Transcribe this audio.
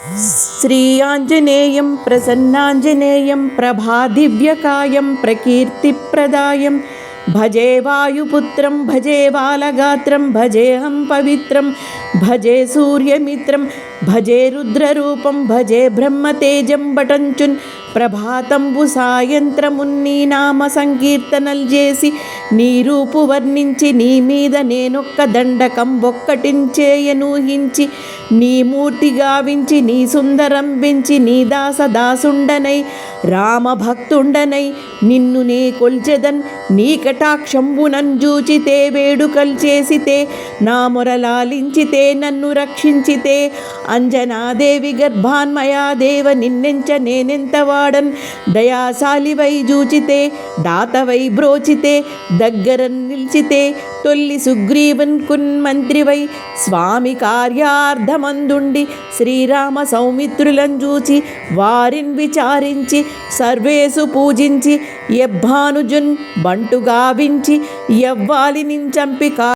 శ్రీ ఆంజనేయం ప్రసన్నాంజనేయం ప్రభాదివ్యకాయం ప్రకీర్తిప్రదాయం భజే వాయుపుత్రం భజే బాలగాత్రం భజేహం పవిత్రం భజే సూర్యమిత్రం భజే రుద్రరూపం భజే బ్రహ్మతేజం బటంచున్ ప్రభాతంబు సాయంత్రమున్నీ నామ సంకీర్తనలు చేసి నీ రూపు వర్ణించి నీ మీద నేనొక్క దండకం ఒక్కటించేయనూహించి నీ మూర్తి గావించి నీ సుందరం పెంచి నీ దాసుండనై రామభక్తుండనై నిన్ను నే కొల్చెదన్ నీ కటాక్షంబునంజూచితే వేడుకలు చేసితే నా మొరలాలించితే నన్ను రక్షించితే అంజనాదేవి గర్భాన్మయా దేవ నిన్నెంచ నేనెంత వాడన్ దయాశాలివై జూచితే దాతవై బ్రోచితే దగ్గర నిలిచితే తొల్లి సుగ్రీవన్ కున్ మంత్రివై స్వామి కార్యార్థమందుండి శ్రీరామ సౌమిత్రులను చూచి వారిని విచారించి సర్వేసు పూజించి యబ్బానుజున్ బంటు గావించి యవ్వాలిని చంపి